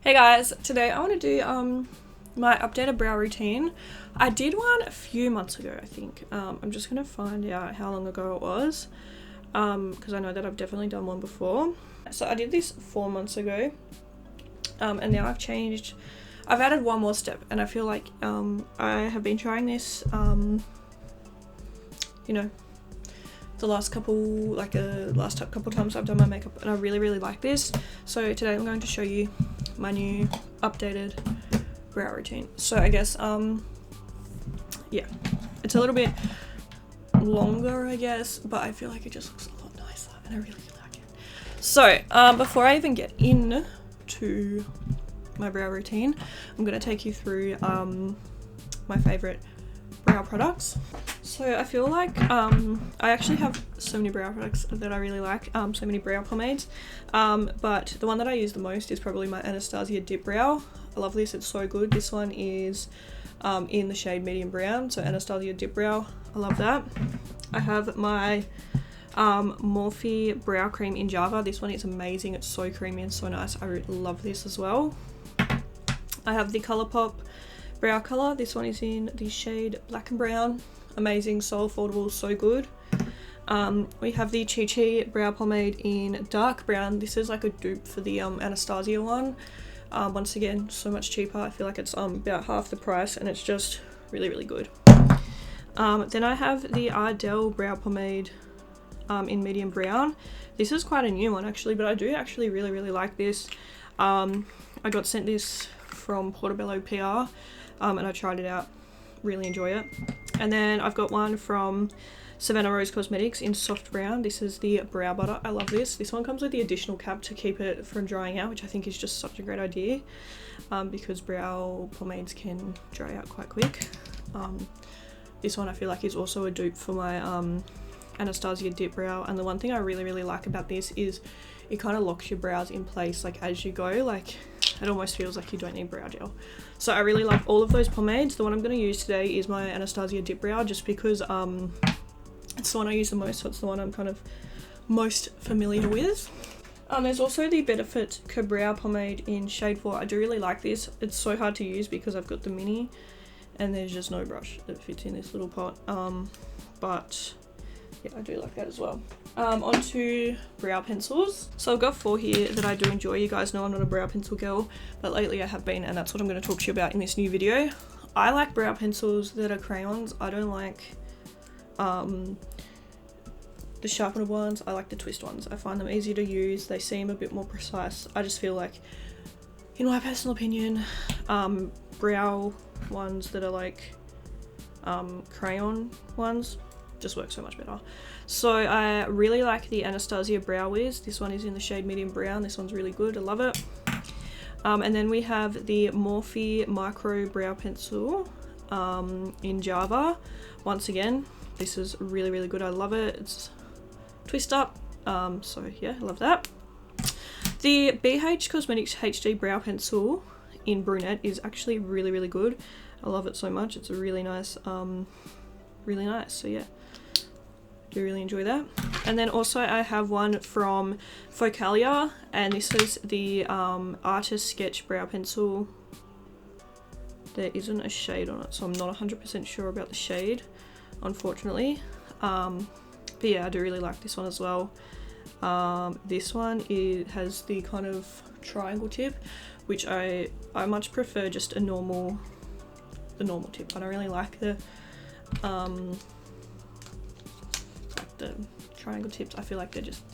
Hey guys, today I want to do my updated brow routine. I did one a few months ago, I think. I'm just going to find out how long ago it was because I know that I've definitely done one before. So I did this 4 months ago and now I've added one more step, and I feel like I have been trying this, the last couple times I've done my makeup, and I really like this. So today I'm going to show you my new updated brow routine. So I guess yeah, it's a little bit longer, I guess, but I feel like it just looks a lot nicer and I really like it. So before I even get into my brow routine, I'm going to take you through my favorite brow products. So I feel like I actually have so many brow products that I really like, so many brow pomades, but the one that I use the most is probably my Anastasia Dip Brow. I love this, it's so good. This one is in the shade medium brown, so Anastasia Dip Brow, I love that. I have my Morphe brow cream in Java. This one is amazing, it's so creamy and so nice. I really love this as well. I have the Colourpop brow color. This one is in the shade black and brown. Amazing, so affordable, so good. We have the Chichi brow pomade in dark brown. This is like a dupe for the Anastasia one. Once again, so much cheaper. I feel like it's about half the price, and it's just really good. Then I have the Ardell brow pomade in medium brown. This is quite a new one actually, but I do actually really like this. I got sent this from Portobello PR and I tried it out, really enjoy it. And then I've got one from Savannah Rose Cosmetics in soft brown. This is the brow butter. I love this. This one comes with the additional cap to keep it from drying out, which I think is just such a great idea, because brow pomades can dry out quite quick. This one I feel like is also a dupe for my Anastasia Dip Brow, and the one thing I really like about this is it kind of locks your brows in place, like as you go, like it almost feels like you don't need brow gel. So I really like all of those pomades. The one I'm going to use today is my Anastasia Dip Brow, just because it's the one I use the most, so it's the one I'm kind of most familiar with. There's also the Benefit Brow pomade in shade 4. I do really like this. It's so hard to use because I've got the mini and there's just no brush that fits in this little pot, but yeah, I do like that as well. Onto brow pencils. So I've got 4 here that I do enjoy. You guys know I'm not a brow pencil girl, but lately I have been, and that's what I'm going to talk to you about in this new video. I like brow pencils that are crayons. I don't like the sharpened ones. I like the twist ones. I find them easier to use. They seem a bit more precise. I just feel like, in my personal opinion, brow ones that are like crayon ones just work so much better. So I really like the Anastasia Brow Wiz. This one is in the shade medium brown. This one's really good, I love it. And then we have the Morphe Micro Brow Pencil in Java. Once again, this is really good, I love it. It's twist up, so yeah, I love that. The BH Cosmetics HD Brow Pencil in brunette is actually really good. I love it so much. It's a really nice, so yeah, do really enjoy that. And then also I have one from Focalia, and this is the Artist Sketch Brow Pencil. There isn't a shade on it, so I'm not 100% sure about the shade, unfortunately. But yeah, I do really like this one as well. This one has the kind of triangle tip, which I much prefer just the normal tip. I don't really like the triangle tips. I feel like they're just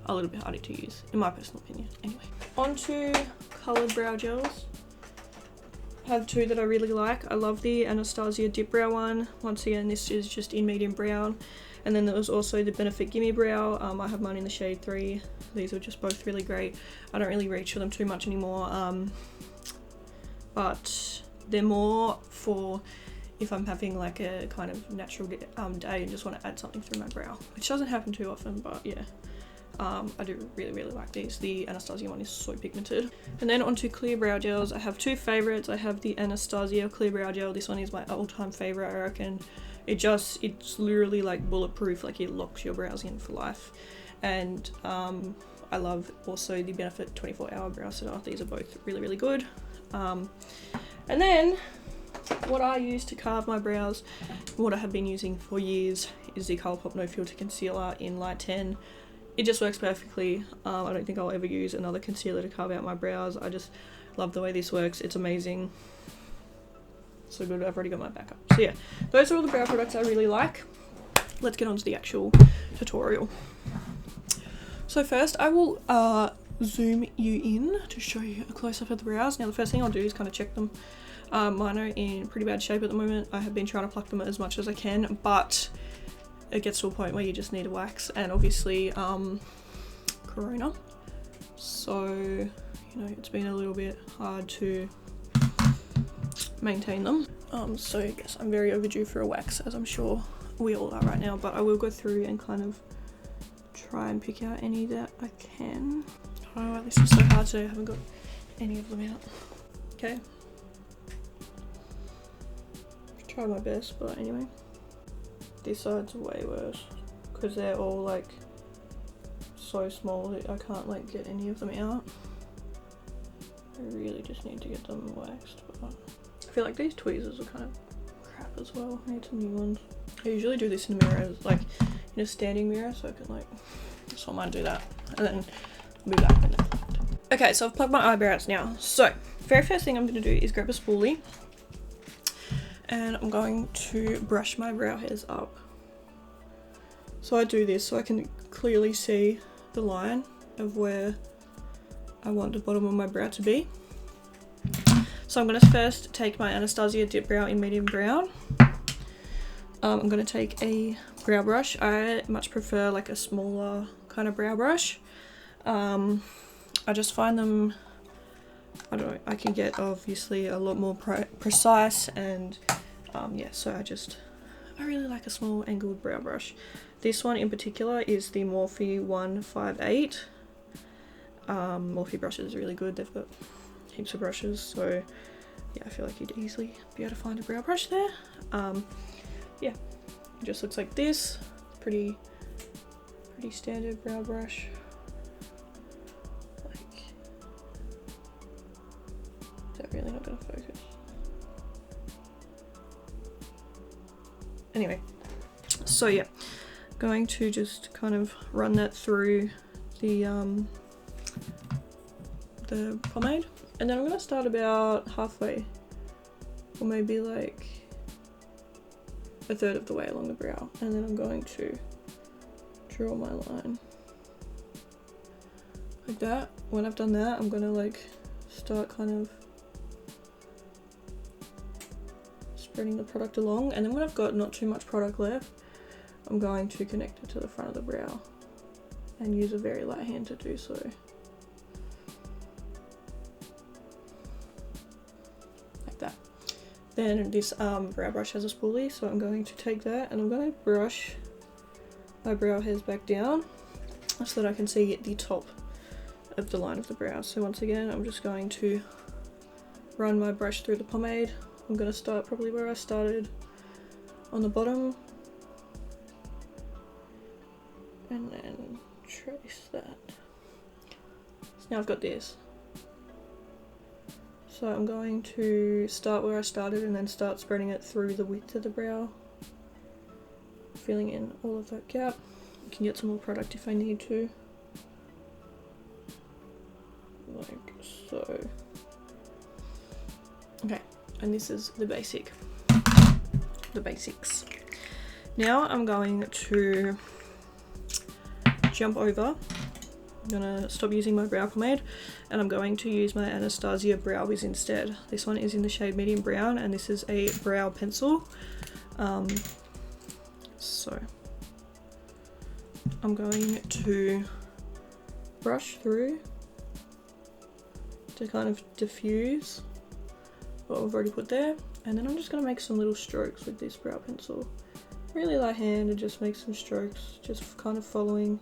a little bit harder to use, in my personal opinion. Anyway, onto coloured brow gels. I have 2 that I really like. I love the Anastasia Dip Brow one. Once again, this is just in medium brown. And then there was also the Benefit Gimme Brow. I have mine in the shade 3. These are just both really great. I don't really reach for them too much anymore, but they're more for if I'm having like a kind of natural day and just want to add something through my brow, which doesn't happen too often, but yeah. I do really like these. The Anastasia one is so pigmented. And then onto clear brow gels. I have 2 favorites. I have the Anastasia clear brow gel. This one is my all-time favorite, I reckon. It's literally like bulletproof, like it locks your brows in for life. And I love also the Benefit 24-hour brow setter. These are both really good. And then what I use to carve my brows, what I have been using for years, is the Colourpop No Filter Concealer in Light 10. It just works perfectly. I don't think I'll ever use another concealer to carve out my brows. I just love the way this works. It's amazing. So good. I've already got my backup. So yeah, those are all the brow products I really like. Let's get on to the actual tutorial. So first I will zoom you in to show you a close-up of the brows. Now the first thing I'll do is kind of check them. Mine are in pretty bad shape at the moment. I have been trying to pluck them as much as I can, but it gets to a point where you just need a wax, and obviously Corona, so you know it's been a little bit hard to maintain them. So yes, I'm very overdue for a wax, as I'm sure we all are right now, but I will go through and kind of try and pick out any that I can. Oh, this is so hard today. I haven't got any of them out. Okay, try my best, but anyway. This side's way worse because they're all like so small that I can't like get any of them out. I really just need to get them waxed, but I feel like these tweezers are kind of crap as well. I need some new ones. I usually do this in a mirror, like in a standing mirror, so I can like, so I might do that and then I'll be back when they're plugged. Okay, so I've plugged my eyebrows now. So very first thing I'm going to do is grab a spoolie. And I'm going to brush my brow hairs up. So I do this so I can clearly see the line of where I want the bottom of my brow to be. So I'm going to first take my Anastasia Dip Brow in medium brown. I'm going to take a brow brush. I much prefer like a smaller kind of brow brush. I just find them, I don't know, I can get obviously a lot more precise, and yeah, so I really like a small angled brow brush. This one in particular is the Morphe 158. Morphe brushes are really good. They've got heaps of brushes, so yeah, I feel like you'd easily be able to find a brow brush there. Yeah, it just looks like this. Pretty standard brow brush. Like, is that really not gonna focus? Anyway, so yeah, going to just kind of run that through the pomade, and then I'm going to start about halfway, or maybe like a third of the way along the brow, and then I'm going to draw my line like that. When I've done that, I'm going to like start kind of spreading the product along, and then when I've got not too much product left, I'm going to connect it to the front of the brow and use a very light hand to do so. Like that. Then this brow brush has a spoolie, so I'm going to take that and I'm going to brush my brow hairs back down so that I can see the top of the line of the brow. So once again, I'm just going to run my brush through the pomade. I'm going to start probably where I started on the bottom, and then trace that. So now I've got this. So I'm going to start where I started and then start spreading it through the width of the brow, filling in all of that gap. I can get some more product if I need to, like so. Okay. And this is the basics. Now I'm going to jump over. I'm gonna stop using my brow pomade and I'm going to use my Anastasia Brow Wiz instead. This one is in the shade medium brown and this is a brow pencil. So I'm going to brush through to kind of diffuse what we've already put there, and then I'm just going to make some little strokes with this brow pencil. Really light hand and just make some strokes, just kind of following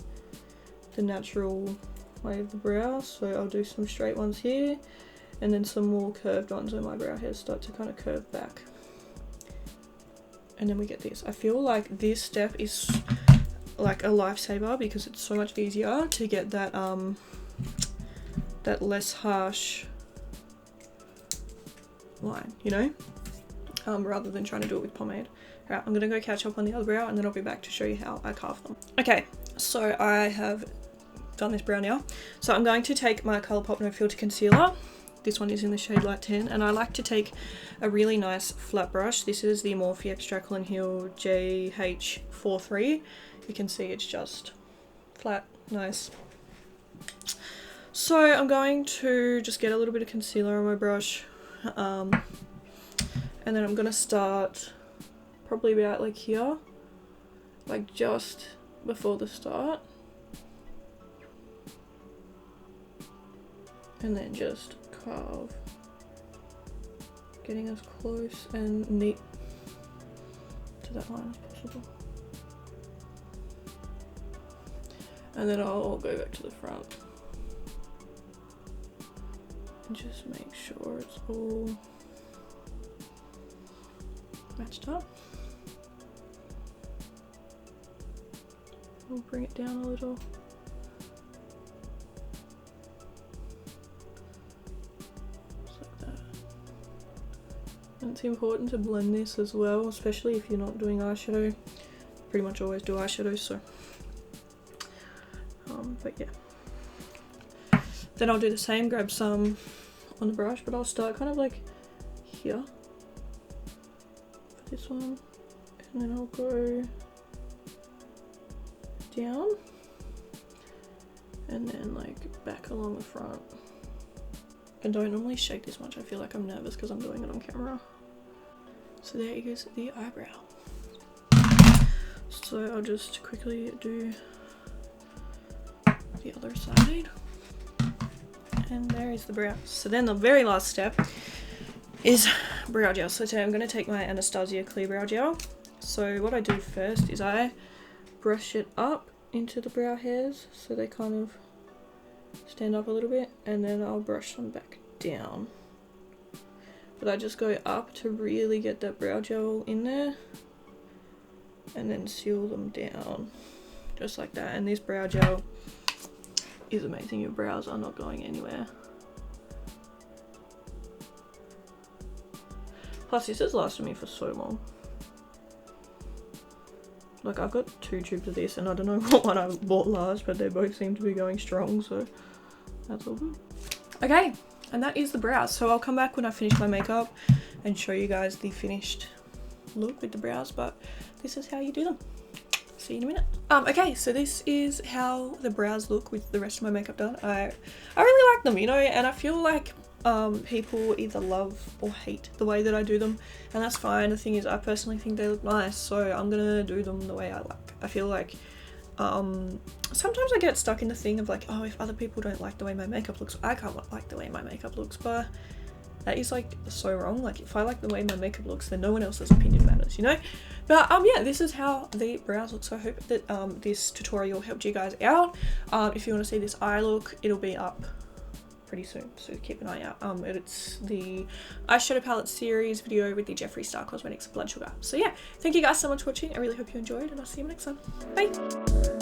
the natural way of the brow. So I'll do some straight ones here and then some more curved ones where my brow hairs start to kind of curve back. And then we get this. I feel like this step is like a lifesaver because it's so much easier to get that that less harsh line, you know, rather than trying to do it with pomade. Alright, I'm gonna go catch up on the other brow and then I'll be back to show you how I carve them. Okay, so I have done this brow now. So I'm going to take my Colourpop No Filter Concealer. This one is in the shade Light 10, and I like to take a really nice flat brush. This is the Morphe Extra Color Heal JH43. You can see it's just flat, nice. So I'm going to just get a little bit of concealer on my brush, and then I'm gonna start probably about like here, like just before the start, and then just carve, getting as close and neat to that line as possible. And then I'll go back to the front and just make sure it's all matched up. We'll bring it down a little. Just like that. And it's important to blend this as well, especially if you're not doing eyeshadow. Pretty much always do eyeshadow, so but yeah. Then I'll do the same, grab some on the brush, but I'll start kind of like here for this one, and then I'll go down and then like back along the front. I don't normally shake this much, I feel like I'm nervous because I'm doing it on camera. So there is the eyebrow. So I'll just quickly do the other side, and there is the brow. So then the very last step is brow gel. So today I'm going to take my Anastasia Clear Brow Gel. So what I do first is I brush it up into the brow hairs so they kind of stand up a little bit, and then I'll brush them back down. But I just go up to really get that brow gel in there and then seal them down just like that. And this brow gel is amazing. Your brows are not going anywhere. Plus this has lasted me for so long. Like I've got 2 tubes of this and I don't know what one I bought last, but they both seem to be going strong, so that's all good. Okay, and that is the brows. So I'll come back when I finish my makeup and show you guys the finished look with the brows, but this is how you do them. See you in a minute. Okay, so this is how the brows look with the rest of my makeup done. I really like them, you know, and I feel like people either love or hate the way that I do them, and that's fine. The thing is, I personally think they look nice, so I'm gonna do them the way I like. I feel like sometimes I get stuck in the thing of like, oh, if other people don't like the way my makeup looks, I can't like the way my makeup looks, but that is like so wrong. Like if I like the way my makeup looks, then no one else's opinion matters, you know. But yeah, this is how the brows look. So I hope that this tutorial helped you guys out. If you want to see this eye look, it'll be up pretty soon, so keep an eye out. It's the eyeshadow palette series video with the Jeffree Star Cosmetics Blood Sugar. So yeah, thank you guys so much for watching. I really hope you enjoyed, and I'll see you next time. Bye.